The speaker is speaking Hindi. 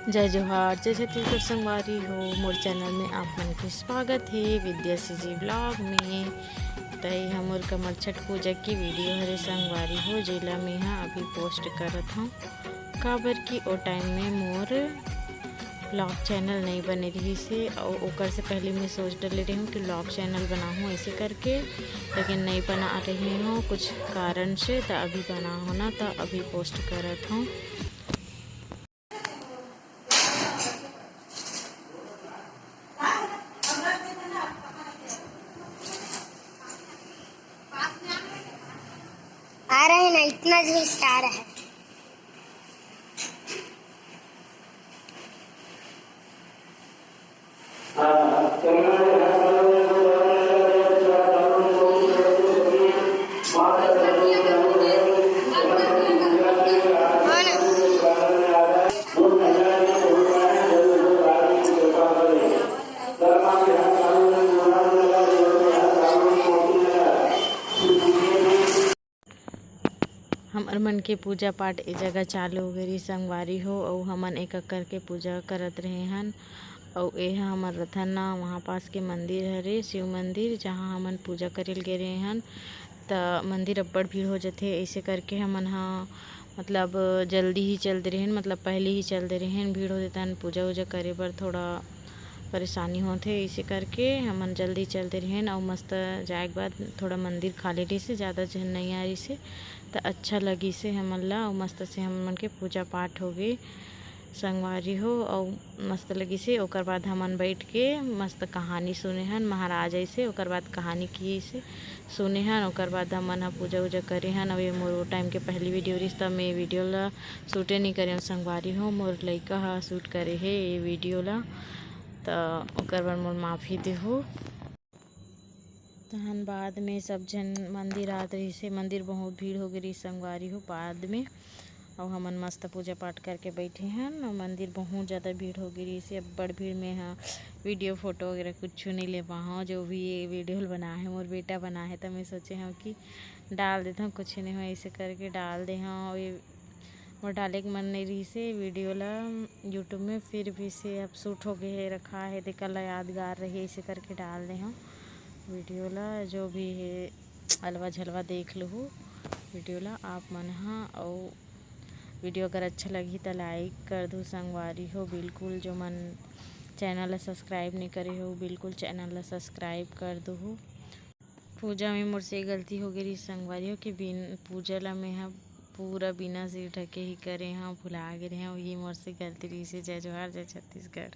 जय जोहार जय छत्तीसगढ़ संगवारी हो मोर चैनल में आप मन के स्वागत है विद्या जी ब्लॉग में। तई हमर कमर छठ पूजा की वीडियो हरे संगवारी हो जेला मैं अभी पोस्ट करत हूँ काबर कि ओ टाइम में मोर ब्लॉग चैनल नहीं बने रही से और ओकर से पहले मैं सोच डले रही हूँ कि ब्लॉग चैनल बनाऊँ ऐसे करके, लेकिन नहीं बना रही हूँ कुछ कारण से। तो अभी बना हो ना तो अभी पोस्ट करत हूँ। आ रहे हैं ना, इतना जस्ट आ रहा है। हमर मन के पूजा पाठ ए जगह चालू हो गई संगवारी हो और हमन एक एक करके पूजा करत रहे हन। और यह हमर रथन वहाँ पास के मंदिर हरे शिव मंदिर जहाँ हमन पूजा करेल गे रहे हन। तो मंदिर अब्बड़ भीड़ हो जाते ऐसे करके हमन मतलब जल्दी ही चलते रहें, मतलब पहले ही चलते रहें। भीड़ हो जाता है पूजा वूजा करे बर थोड़ा परेशानी होते इसे करके हमन जल्दी चलते रहें। और मस्त जाए के बाद थोड़ा मंदिर खाली रही से ज़्यादा जन नहीं आ रही से तो अच्छा लगी से हमन ला। और मस्त से हमन के पूजा पाठ हो गई संगवारी हो और मस्त लगी से। ओकर बाद हमन बैठ के मस्त कहानी सुने हन महाराज ऐसे। ओकर बाद कहानी की से सुने हन। ओकर बाद हमन पूजा वूजा करे हन। अब ये मोर टाइम के पहली वीडियो रही तब मैं वीडियो ला शूटे नहीं करे संगवारी हो। मोर लइका शूट करे है ये वीडियो ला, तो ओकर बर मोर माफ़ी देहु। तहन बाद में सब जन मंदिर आत रही से, मंदिर बहुत भीड़ हो गई संगवारी हो बाद में। और हमन मस्त पूजा पाठ करके बैठे हैं और मंदिर बहुत ज़्यादा भीड़ हो गई से। अब बड़ भीड़ में वीडियो फोटो वगैरह कुछ नहीं ले पाऊँ। जो भी ये वीडियो बना है मोर बेटा बना है तो मैं सोचे हूँ कि डाल देता हूँ, कुछ नहीं हो ऐसे करके डाल दे हाँ। ये और डाले के मन नहीं रही से वीडियो ला यूट्यूब में, फिर भी से अब शूट हो गए रखा है देखा यादगार रही ऐसे करके डाल दे हाँ वीडियो ला। जो भी है अलवा झलवा देख लो वीडियो ला आप मन और वीडियो अगर अच्छा लगी तो लाइक कर दो संगवारी हो। बिल्कुल जो मन चैनल ला सब्सक्राइब नहीं करे हो बिल्कुल चैनल ला सब्सक्राइब कर दो। पूजा में मुझसे गलती हो गई संगवारी हो कि पूजा ला मैं पूरा बिना सिर ढके ही करे भुला गए हैं। वही मोर से गलती रही से। जय जोहार जय छत्तीसगढ़।